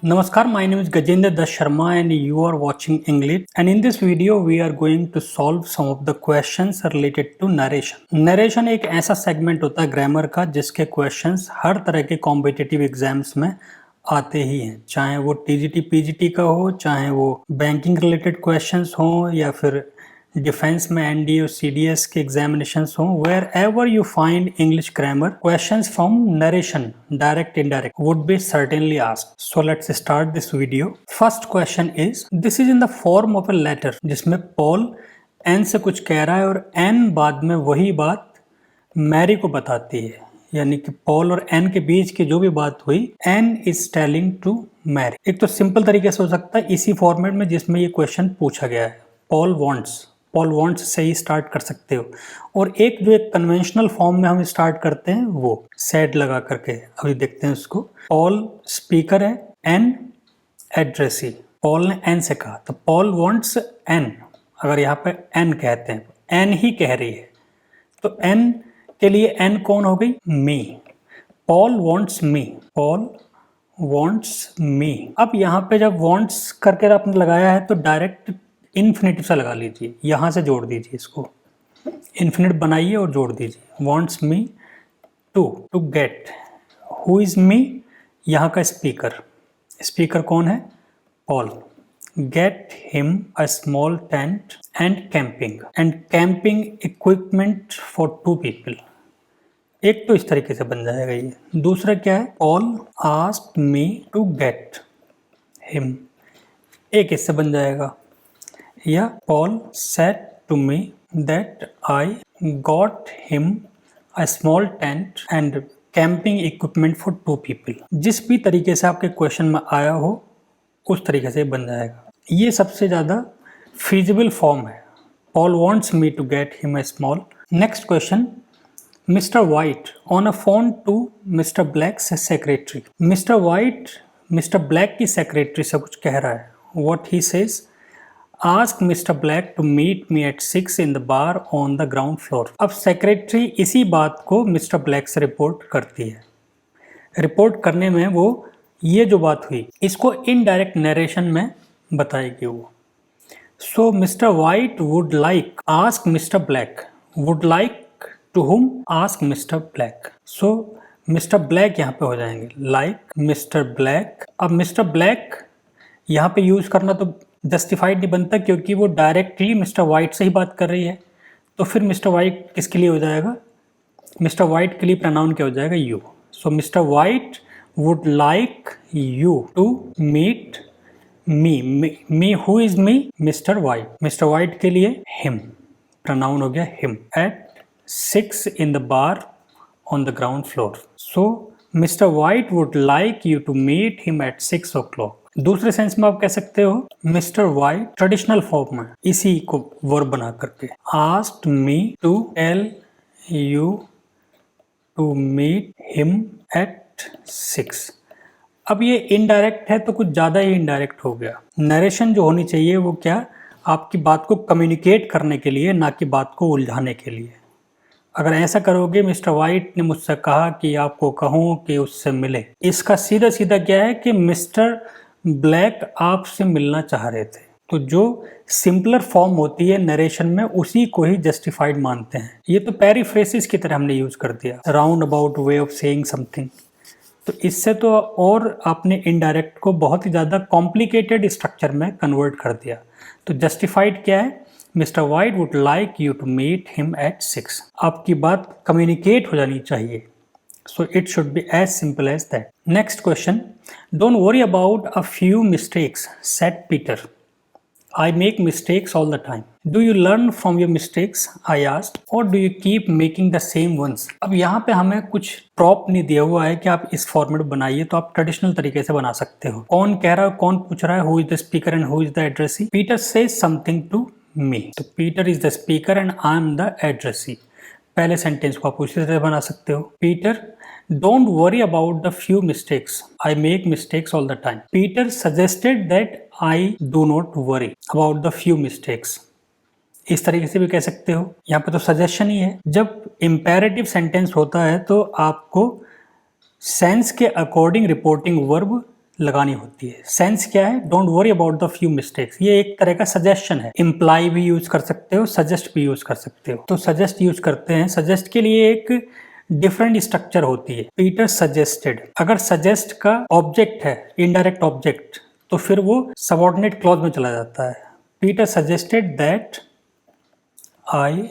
Namaskar, my name is Gajendra Das Sharma and you are watching English, and in this video we are going to solve some of the questions related to narration. Narration एक ऐसा segment होता है grammar का जिसके questions हर तरह के competitive exams में आते ही हैं, चाहे वो TGT PGT का हो, चाहे वो बैंकिंग रिलेटेड क्वेश्चंस हो या फिर डिफेंस में एनडीए और सीडीएस के एग्जामिनेशंस हों, wherever you find English grammar questions from narration direct indirect would be certainly asked. So let's start this video. First question is, this is in the form of a letter, जिसमें Paul Ann से कुछ कह रहा है और N बाद में वही बात मैरी को बताती है, यानी कि पॉल और एन के बीच की जो भी बात हुई, Ann is telling to Mary. एक तो सिंपल तरीके से हो सकता है इसी फॉर्मेट में जिसमें ये क्वेश्चन पूछा गया है, पॉल वांट्स से ही स्टार्ट कर सकते हो. और एक जो एक कन्वेंशनल फॉर्म में हम स्टार्ट करते हैं वो सेड लगा करके, अभी देखते हैं उसको. पॉल स्पीकर है, एन एड्रेसी. पॉल ने एन से कहा तो पॉल वांट्स एन. अगर यहाँ पे एन कहते हैं, एन ही कह रही है, तो एन के लिए एन कौन हो गई? Me. Paul wants me. Paul wants me. अब यहाँ पे जब वांट्स करके आपने लगाया है तो डायरेक्ट इन्फिनिटिव सा लगा लीजिए, यहाँ से जोड़ दीजिए, इसको इन्फिनिट बनाइए और जोड़ दीजिए. Wants me to get. Who is me? यहाँ का स्पीकर कौन है? Paul. Get him a small tent and camping equipment for 2 people. एक तो इस तरीके से बन जाएगा ये. दूसरा क्या है? Paul asked me to get him. एक इससे बन जाएगा. या Paul said to me that I got him a small tent and camping equipment for 2 people. जिस भी तरीके से आपके क्वेश्चन में आया हो उस तरीके से बन जाएगा. ये सबसे ज़्यादा फीजिबल फॉर्म है. Paul wants me to get him a small. Next question, mister White on a phone to mister Black secretary. Mister White mister Black की सेक्रेटरी से कुछ कह रहा है. What he says, Ask Mr. Black to meet me at 6 in the bar on the ground floor. अब secretary इसी बात को मिस्टर ब्लैक से रिपोर्ट करती है. रिपोर्ट करने में वो ये जो बात हुई इसको इनडायरेक्ट नरेशन में बताएगी वो. So mister White would like ask mister Black. Would like to whom? Ask mister Black. So mister Black यहाँ पे हो जाएंगे लाइक मिस्टर ब्लैक. अब मिस्टर ब्लैक यहाँ पे यूज करना तो जस्टिफाइड नहीं बनता क्योंकि वो डायरेक्टली मिस्टर वाइट से ही बात कर रही है. तो फिर मिस्टर वाइट किसके लिए हो जाएगा? मिस्टर वाइट के लिए प्रोनाउन क्या हो जाएगा? You. So mister White would like you to meet me. Me who is me? Mister White. Mister White के लिए हिम, प्रोनाउन हो गया him. At 6 in the bar on the ground floor. So mister White would like you to meet him at 6 o'clock. दूसरे sense में आप कह सकते हो मिस्टर वाइट ट्रेडिशनल फॉर्म में इसी को वर्ब बना करके asked me to tell you to meet him at 6. अब ये इनडायरेक्ट है तो कुछ ज़्यादा ही इनडायरेक्ट हो गया. नरेशन जो होनी चाहिए वो क्या, आपकी बात को कम्युनिकेट करने के लिए, ना कि बात को उलझाने के लिए. अगर ऐसा करोगे, मिस्टर वाइट ने मुझसे कहा कि आपको कहूँ कि उससे मिले, इसका सीधा सीधा क्या है कि मिस्टर ब्लैक आपसे मिलना चाह रहे थे. तो जो सिंपलर फॉर्म होती है नरेशन में उसी को ही जस्टिफाइड मानते हैं. ये तो पेरिफ्रेसिस की तरह हमने यूज कर दिया, round about way of saying something. तो इससे तो और आपने इनडायरेक्ट को बहुत ही ज़्यादा कॉम्प्लिकेटेड स्ट्रक्चर में कन्वर्ट कर दिया. तो जस्टिफाइड क्या है? Mister White would like you to meet him at 6. आपकी बात कम्युनिकेट हो जानी चाहिए. So it should be as simple as that. Next question. Don't worry about a few mistakes, said Peter. I make mistakes all the time. Do you learn from your mistakes? I asked. Or do you keep making the same ones? अब यहाँ पे हमें कुछ prop नहीं दिया हुआ है कि आप इस फॉर्मेट बनाइए, तो आप ट्रेडिशनल तरीके से बना सकते हो. कौन कह रहा है, कौन पूछ रहा है? Who is the speaker and who is the addressee? Peter says something to me. तो Peter is the speaker and I am the addressee. पहले सेंटेंस को आप उसी तरह बना सकते हो. Peter don't worry about the few mistakes, I make mistakes all the time. Peter suggested that I do not worry about the few mistakes. इस तरीके से भी कह सकते हो. यहाँ पे तो सजेशन ही है. जब इम्पेरेटिव सेंटेंस होता है तो आपको सेंस के अकॉर्डिंग रिपोर्टिंग वर्ब लगानी होती है। सेंस क्या है? Don't worry about the few mistakes. ये एक तरह का सजेशन है। इम्प्लाई भी यूज कर सकते हो, सजेस्ट भी यूज कर सकते हो। तो सजेस्ट यूज करते हैं। सजेस्ट के लिए एक डिफरेंट स्ट्रक्चर होती है। पीटर सजेस्टेड, अगर सजेस्ट का ऑब्जेक्ट है इनडायरेक्ट ऑब्जेक्ट, तो फिर वो सबऑर्डिनेट क्लॉज में चला जाता है। Peter suggested that I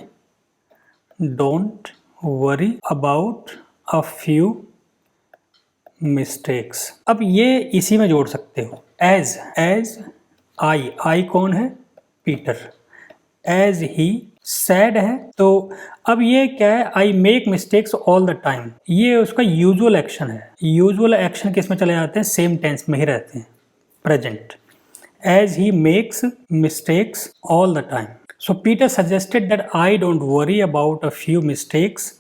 don't worry about a few mistakes. अब ये इसी में जोड़ सकते हो। एज आई कौन है? पीटर। एज ही सैड है, तो अब ये क्या है? I make mistakes all the time. ये उसका यूजुअल एक्शन है। यूजुअल एक्शन किस में चले जाते हैं? सेम टेंस में ही रहते हैं, present. As he makes mistakes all the time. So Peter suggested that I don't worry about a few mistakes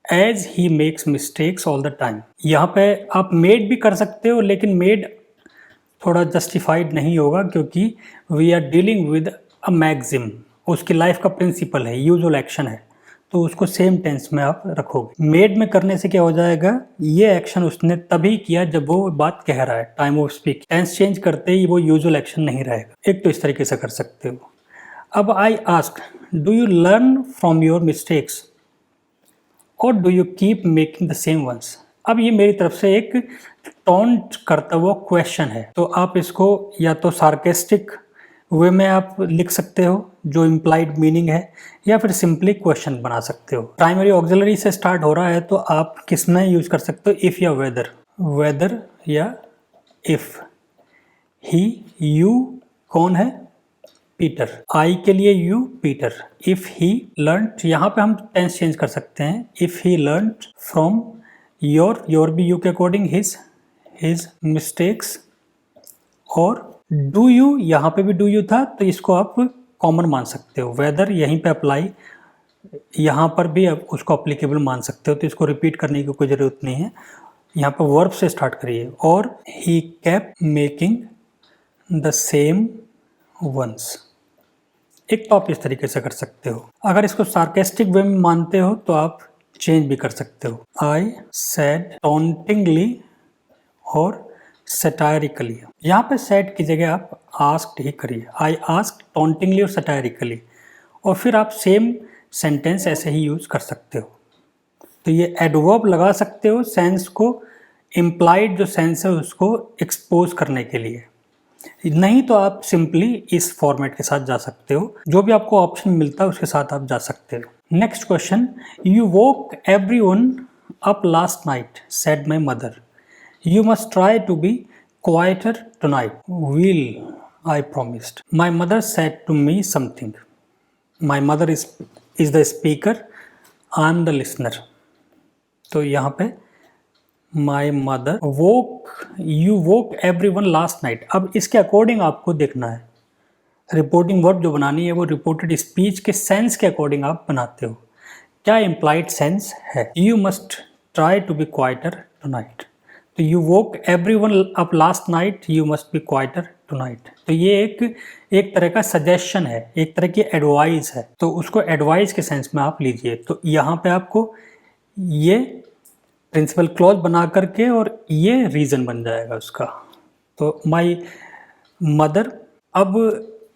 as he makes mistakes all the time. यहाँ पे आप मेड भी कर सकते हो, लेकिन मेड थोड़ा जस्टिफाइड नहीं होगा, क्योंकि we are dealing with a maxim. उसकी लाइफ का प्रिंसिपल है, यूजुअल एक्शन है, तो उसको सेम टेंस में आप रखोगे। मेड में करने से क्या हो जाएगा? ये एक्शन उसने तभी किया जब वो बात कह रहा है, time of speak. Tense change करते ही वो यूजुअल एक्शन नहीं रहेगा। एक तो इस तरीके से कर सकते हो। अब I ask, do you learn from your mistakes और do you keep making the same ones? अब ये मेरी तरफ से एक टॉन्ट करता हुआ क्वेश्चन है, तो आप इसको या तो सार्केस्टिक वे में आप लिख सकते हो, जो इम्प्लाइड मीनिंग है, या फिर सिंपली क्वेश्चन बना सकते हो। प्राइमरी ऑक्सिलरी से स्टार्ट हो रहा है, तो आप किस में यूज कर सकते हो? इफ या वेदर, वेदर या इफ। ही, यू कौन है? पीटर। आई के लिए you, Peter. If he learn, यहाँ पे हम टेंस चेंज कर सकते हैं। If he learn from your भी यू के अकॉर्डिंग हिज मिस्टेक्स। और डू यू, यहाँ पे भी डू यू था, तो इसको आप कॉमन मान सकते हो। वेदर यहीं पे अप्लाई, यहाँ पर भी आप उसको अप्लीकेबल मान सकते हो, तो इसको रिपीट करने की कोई ज़रूरत नहीं है। यहाँ पर वर्ब से स्टार्ट करिए। और he kept making the same ones. एक तो आप इस तरीके से कर सकते हो। अगर इसको सार्केस्टिक वे में मानते हो तो आप चेंज भी कर सकते हो। आई सेड टॉन्टिंगली और सटायरिकली। यहाँ पे सेड की जगह आप आस्क्ड ही करिए। आई आस्क्ड टॉन्टिंगली और सटायरिकली, और फिर आप सेम सेंटेंस ऐसे ही यूज कर सकते हो। तो ये एडवर्ब लगा सकते हो सेंस को, इम्प्लाइड जो सेंस है उसको एक्सपोज करने के लिए। नहीं तो आप सिंपली इस फॉर्मेट के साथ जा सकते हो, जो भी आपको ऑप्शन मिलता है उसके साथ आप जा सकते हो। Next question, you woke everyone up last night said my mother, you must try to be quieter tonight, will I promised, my mother said to me something, my mother is the speaker, I am the listener. तो यहाँ पे my mother woke, you woke everyone last night. अब इसके according आपको देखना है, reporting verb जो बनानी है वो रिपोर्टेड स्पीच के सेंस के अकॉर्डिंग आप बनाते हो। क्या इम्प्लाइड सेंस है? You must try to be quieter tonight. तो you woke everyone up last night, you must be quieter tonight. तो ये एक तरह का सजेशन है, एक तरह की एडवाइस है, तो उसको एडवाइस के सेंस में आप लीजिए। तो यहाँ पे आपको ये प्रिंसिपल क्लॉज बना करके और ये रीज़न बन जाएगा उसका। तो माई मदर, अब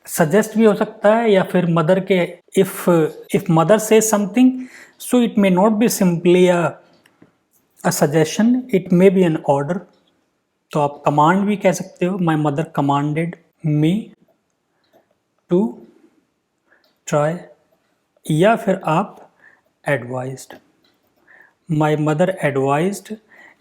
सजेस्ट भी हो सकता है, या फिर मदर के इफ मदर से something, so it may not be simply a suggestion, it may be an order. तो आप कमांड भी कह सकते हो, my mother commanded me to try, या फिर आप एडवाइज्ड, माई मदर एडवाइज्ड,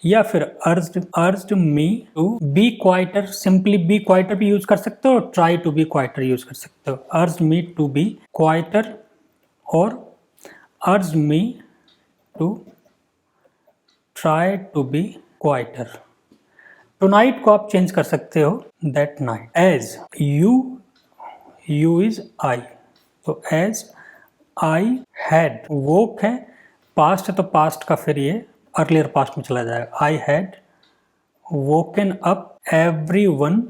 या फिर urged me to be quieter. Simply be quieter भी यूज कर सकते हो, try to be quieter use कर सकते हो। Urged me to be quieter और urged me to try to be quieter. Tonight को आप चेंज कर सकते हो that night. As you is I, तो एज आई हैड, वोक है, पास्ट है तो पास्ट का फिर ये अर्लियर पास्ट में चला जाएगा। I had woken up everyone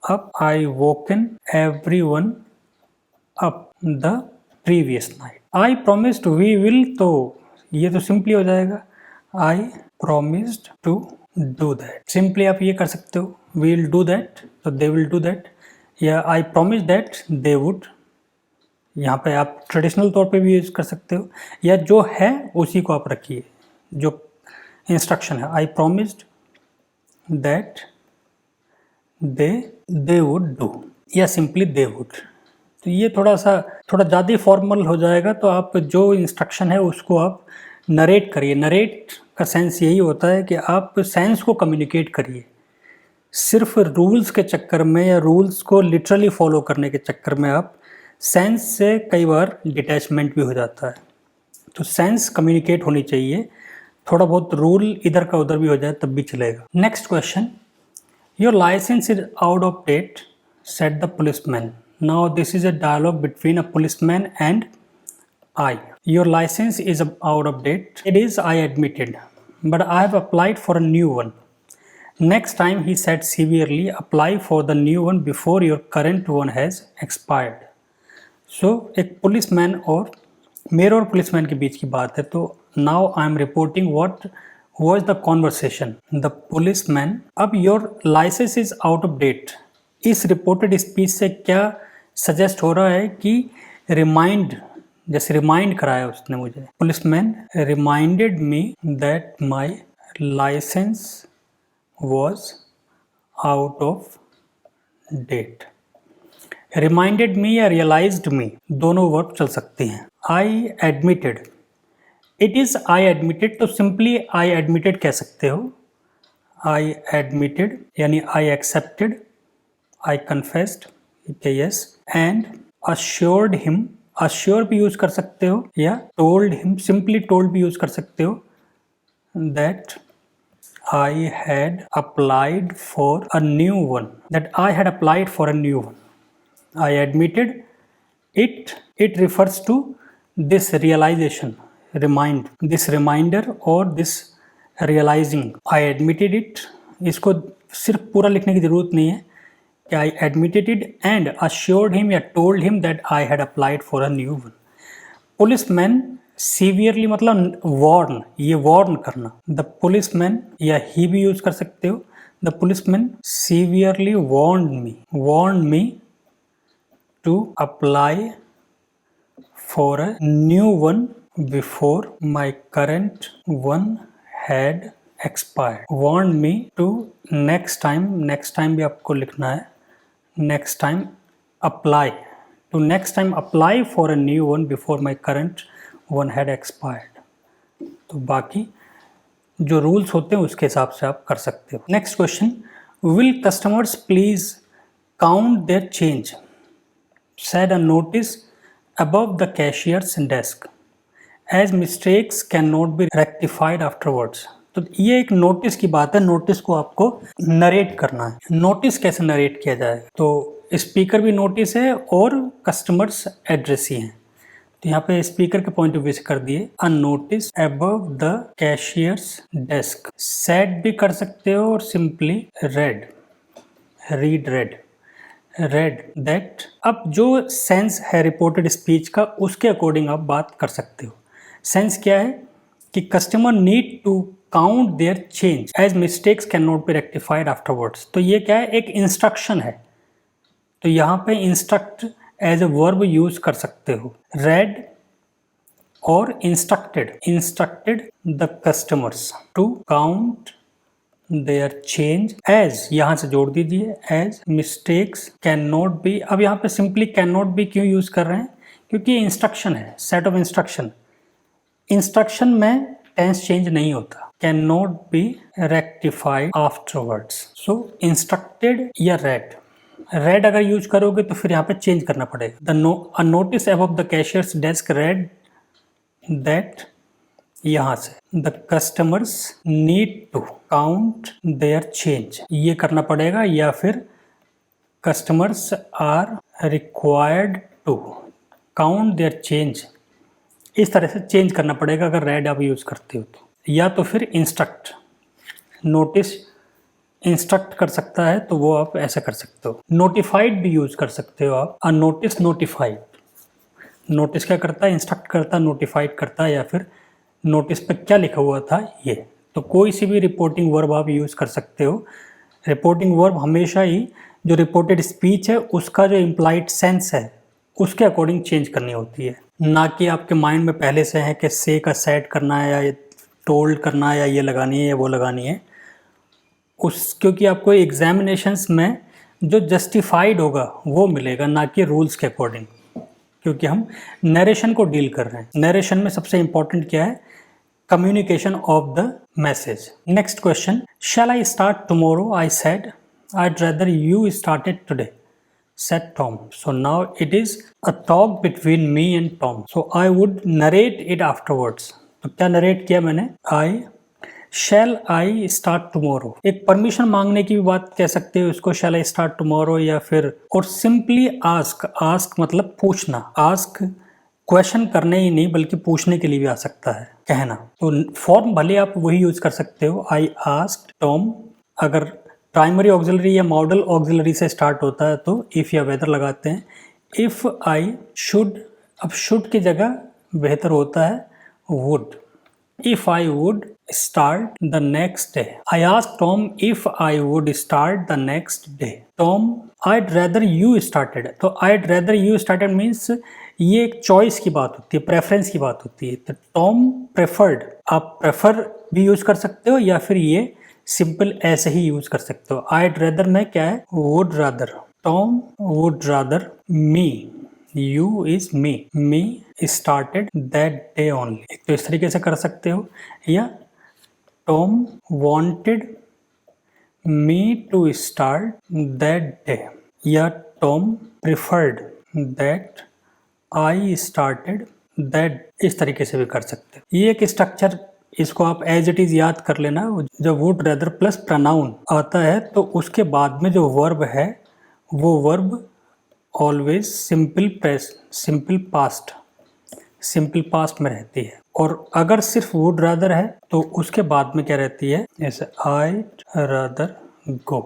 up, I woken everyone up the previous night. I promised we will, तो ये तो सिंपली हो जाएगा, I promised to do that. Simply आप ये कर सकते हो, वी विल डू दैट तो दे विल डू दैट, या I promise that they would. यहाँ पे आप ट्रेडिशनल तौर पे भी यूज कर सकते हो, या जो है उसी को आप रखिए, जो इंस्ट्रक्शन है। आई promised that they would do, या सिंपली दे वुड। तो ये थोड़ा ज़्यादा फॉर्मल हो जाएगा, तो आप जो इंस्ट्रक्शन है उसको आप नरेट करिए। नरेट का सेंस यही होता है कि आप सेंस को कम्युनिकेट करिए। सिर्फ रूल्स के चक्कर में या रूल्स को लिटरली फॉलो करने के चक्कर में आप सेंस से कई बार डिटैचमेंट भी हो जाता है। तो सेंस कम्युनिकेट होनी चाहिए, थोड़ा बहुत रूल इधर का उधर भी हो जाए तब भी चलेगा। Next question, your licence is out of date, said the policeman. Now this is a dialogue between a policeman and I. Your license is out of date. It is, I admitted, but I have applied for a new one. Next time, he said severely, apply for the new one before your current one has expired. So एक policeman और मेरे और policeman के बीच की बात है। तो now I am reporting what was the conversation. The policeman, अब your license is out of date. इस रिपोर्टेड स्पीच से क्या सजेस्ट हो रहा है कि रिमाइंड, जैसे रिमाइंड कराया उसने मुझे। Policeman reminded me that my licence was out of date. Reminded me या रियलाइज्ड मी, दोनों वर्ब चल सकती हैं। I admitted, it is I admitted, तो सिंपली आई एडमिटेड कह सकते हो। आई एडमिटेड यानी I accepted, I confessed, yes, and assured him, assure भी यूज कर सकते हो, या told him, simply told भी यूज कर सकते हो, that I had applied for a new one, that I had applied for a new one. I admitted it, it refers to this realization, this reminder or this realizing. I admitted it, इसको सिर्फ पूरा लिखने की जरूरत नहीं है। I admitted it and assured him या told him that I had applied for a new one. Policeman severely मतलब warn, ये warn करना। The policeman या he भी यूज कर सकते हो। The policeman severely warned me to apply for a new one before my current one had expired. Warned me to next time भी आपको लिखना है। Next time apply for a new one before my current one had expired. तो बाकी जो rules होते हैं उसके हिसाब से आप कर सकते हो। Next question, will customers please count their change, said a notice above the cashier's desk, as mistakes cannot be rectified afterwards. तो ये एक नोटिस की बात है। नोटिस को आपको नरेट करना है। नोटिस कैसे नरेट किया जाए, तो स्पीकर भी नोटिस है और कस्टमर्स एड्रेस ही हैं। तो यहाँ पे स्पीकर के पॉइंट ऑफ व्यू से कर दिए, अ notice above the cashier's desk. Said भी कर सकते हो और सिंपली रेड दैट। अब जो सेंस है रिपोर्टेड स्पीच का, उसके अकॉर्डिंग आप बात कर सकते हो। सेंस क्या है कि customer need to count their change as mistakes can not be rectified afterwards. तो ये क्या है, एक इंस्ट्रक्शन है। तो यहाँ पे instruct as a verb use कर सकते हो। रेड और instructed the customers to count their change as, यहाँ से जोड़ दीजिए, as mistakes can not be. अब यहाँ पे सिंपली कैन नॉट बी क्यों यूज कर रहे हैं, क्योंकि इंस्ट्रक्शन है, सेट ऑफ इंस्ट्रक्शन में टेंस चेंज नहीं होता। Can not be rectified afterwards. So instructed या रेड अगर यूज करोगे तो फिर यहाँ पे चेंज करना पड़ेगा। A notice above the cashier's desk read that, यहाँ से the customers need to count their change, ये करना पड़ेगा, या फिर customers are required to count their change. इस तरह से चेंज करना पड़ेगा अगर रेड आप यूज करते हो तो। या तो फिर इंस्ट्रक्ट, नोटिस इंस्ट्रक्ट कर सकता है तो वो आप ऐसा कर सकते हो। नोटिफाइड भी यूज कर सकते हो आप, अ नोटिस नोटिफाइड। नोटिस क्या करता है, इंस्ट्रक्ट करता है, नोटिफाइड करता है, या फिर नोटिस पे क्या लिखा हुआ था ये। तो कोई सी भी रिपोर्टिंग वर्ब आप यूज़ कर सकते हो। रिपोर्टिंग वर्ब हमेशा ही जो रिपोर्टेड स्पीच है उसका जो इम्प्लाइड सेंस है उसके अकॉर्डिंग चेंज करनी होती है, ना कि आपके माइंड में पहले से है कि से का सेट करना है या टोल्ड करना है या ये लगानी है या वो लगानी है। क्योंकि आपको एग्जामिनेशंस में जो जस्टिफाइड होगा वो मिलेगा, ना कि रूल्स के अकॉर्डिंग, क्योंकि हम नरेशन को डील कर रहे हैं। नरेशन में सबसे इंपॉर्टेंट क्या है? Communication of the message. Next question, shall I start tomorrow? I said I'd rather you started today, said Tom. So now it is a talk between me and Tom. So I would narrate it afterwards. तो क्या narrate किया मैंने? शैल I start tomorrow. एक permission मांगने की भी बात कह सकते हो इसको, शैल आई स्टार्ट टुमारो, या फिर और सिंपली आस्क। आस्क मतलब पूछना। आस्क क्वेश्चन करने ही नहीं बल्कि पूछने के लिए भी आ सकता है, कहना। तो फॉर्म भले आप वही यूज कर सकते हो, आई आस्क्ड टॉम। अगर प्राइमरी ऑक्सिलरी या मॉडल ऑक्सिलरी से स्टार्ट होता है तो इफ या वेदर लगाते हैं। इफ आई शुड, अब शुड की जगह बेहतर होता है would. If I would start the next day. I asked Tom if I would start the next day. Tom, I'd rather you started। तो I'd rather you started means ये एक choice की बात होती है, प्रेफरेंस की बात होती है। तो टॉम प्रेफर्ड, आप प्रेफर भी यूज कर सकते हो या फिर ये सिंपल ऐसे ही यूज कर सकते हो। I'd rather में क्या है? would rather। Tom would rather me, you is me, me started that day only। एक तो इस तरीके से कर सकते हो, या Tom wanted me to start that day, या Tom preferred that I started that। इस तरीके से भी कर सकते हो। ये एक स्ट्रक्चर, इसको आप एज इट इज याद कर लेना। जब वुड रेदर प्लस प्रनाउन आता है तो उसके बाद में जो वर्ब है वो वर्ब ऑलवेज सिंपल पास्ट में रहती है। और अगर सिर्फ वुड रादर है तो उसके बाद में क्या रहती है? जैसे आई रादर गो।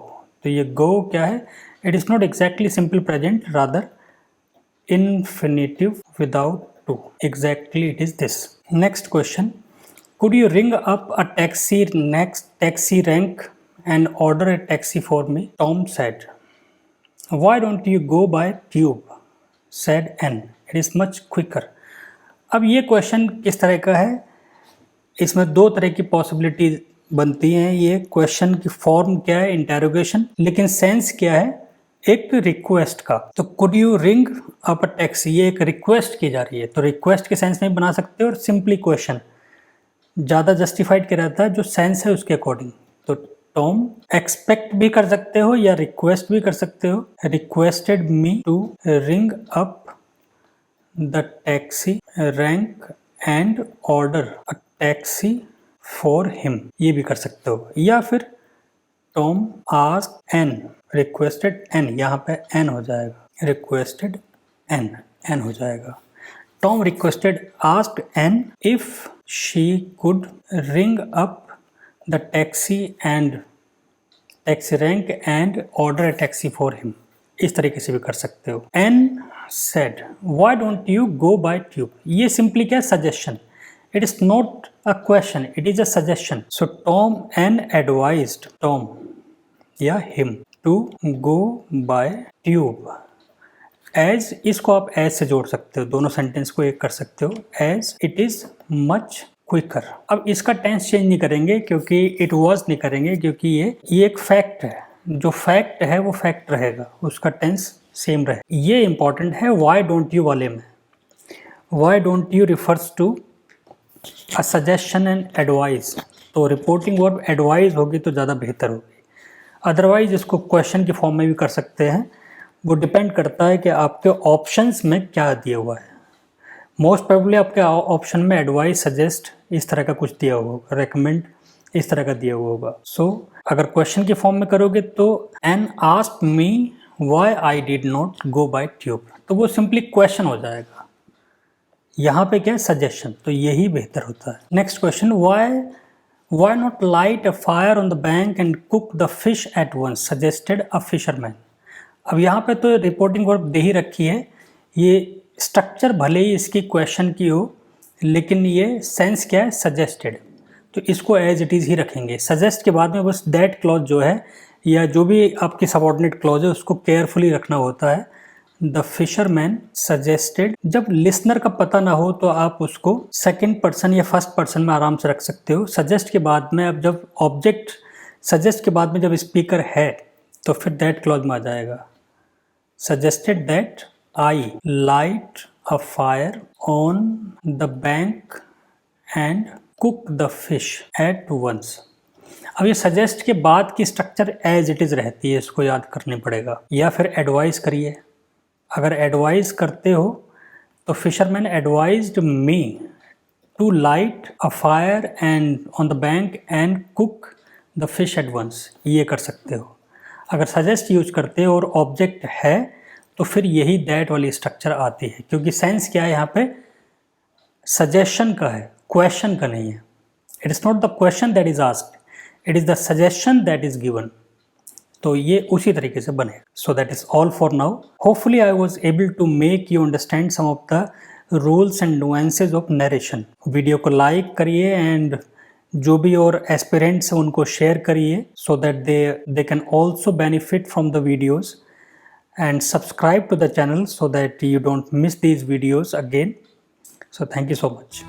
तो ये गो क्या है? It is not exactly simple present, rather infinitive without to। Exactly it is this। Next question, could you ring up a taxi rank and order a taxi for me? Tom said, why don't you go by tube? Said Anne, it is much quicker। अब ये question किस तरह का है? इसमें दो तरह की पॉसिबिलिटी बनती हैं। ये क्वेश्चन की फॉर्म क्या है? इंटेरोगेशन, लेकिन सेंस क्या है? एक रिक्वेस्ट का। तो could you ring up a taxi, ये एक रिक्वेस्ट की जा रही है, तो रिक्वेस्ट के सेंस में बना सकते हो, और सिंपली क्वेश्चन ज़्यादा जस्टिफाइड किया जाता है जो सेंस है उसके अकॉर्डिंग। तो टॉम एक्सपेक्ट भी कर सकते हो या रिक्वेस्ट भी कर सकते हो। Requested me to ring up the taxi rank and order a taxi for him, ये भी कर सकते हो। या फिर Tom asked Ann, requested Ann, यहाँ पे एन हो जाएगा, रिक्वेस्टेड एन हो जाएगा। Tom requested asked Ann if she could ring up the taxi rank and order a taxi for him. इस तरीके से भी कर सकते हो। Ann said why don't you go by tube. ये सिंपली क्या है? Suggestion. It is not a question, it is a suggestion. So Tom an advised Tom या him to go by tube. As, इसको आप एज से जोड़ सकते हो, दोनों सेंटेंस को एक कर सकते हो। As it is much quicker. अब इसका टेंस चेंज नहीं करेंगे, क्योंकि इट वॉज नहीं करेंगे, क्योंकि ये एक फैक्ट है। जो फैक्ट है वो फैक्ट रहेगा, उसका टेंस सेम रहे। ये इंपॉर्टेंट है वाई डोंट यू वाले में। Why don't you refers to a suggestion and advice. तो रिपोर्टिंग वर्ब एडवाइस होगी तो ज़्यादा बेहतर होगी। अदरवाइज इसको क्वेश्चन की फॉर्म में भी कर सकते हैं। वो डिपेंड करता है कि आपके ऑप्शंस में क्या दिया हुआ है। मोस्ट प्रोबेबली आपके ऑप्शन में एडवाइस, सजेस्ट इस तरह का कुछ दिया होगा, रेकमेंड इस तरह का दिया हुआ होगा। सो अगर क्वेश्चन की फॉर्म में करोगे तो Ann asked me why I did not go by tube, तो वो सिंपली क्वेश्चन हो जाएगा। यहाँ पे क्या है? सजेशन। तो यही बेहतर होता है। Next question, Why not light a fire on the bank and cook the fish at once? Suggested a fisherman। अब यहाँ पे तो रिपोर्टिंग वर्ब दे ही रखी है। ये स्ट्रक्चर भले ही इसकी क्वेश्चन की हो, लेकिन ये सेंस क्या है? सजेस्टेड। तो इसको एज इट इज़ ही रखेंगे। सजेस्ट के बाद में बस दैट क्लॉज जो है या जो भी आपकी सबऑर्डिनेट क्लॉज है उसको केयरफुली रखना होता है। द फिशरमैन सजेस्टेड, जब लिसनर का पता ना हो तो आप उसको सेकंड पर्सन या फर्स्ट पर्सन में आराम से रख सकते हो। सजेस्ट के बाद में अब जब ऑब्जेक्ट सजेस्ट के बाद में जब स्पीकर है तो फिर दैट क्लॉज में आ जाएगा। Suggested that I light a fire on the bank and cook the fish at once. अब ये सजेस्ट के बाद की स्ट्रक्चर एज इट इज़ रहती है, इसको याद करने पड़ेगा। या फिर एडवाइस करिए, अगर एडवाइस करते हो तो fisherman advised me to light a fire and on the bank and cook the fish at once, ये कर सकते हो। अगर सजेस्ट यूज करते हो और ऑब्जेक्ट है तो फिर यही दैट वाली स्ट्रक्चर आती है, क्योंकि सेंस क्या है यहाँ पे, सजेशन का है, क्वेश्चन का नहीं है। It is not the question that is asked, it is the suggestion that is given. तो ये उसी तरीके से बने। So that is all for now. Hopefully I was able to make you understand some of the rules and nuances of narration. Video को like करिए and जो भी और एस्पिरेंट्स हैं उनको शेयर करिए, so that they can also benefit from the videos, and subscribe to the channel so that you don't miss these videos again. So thank you so much.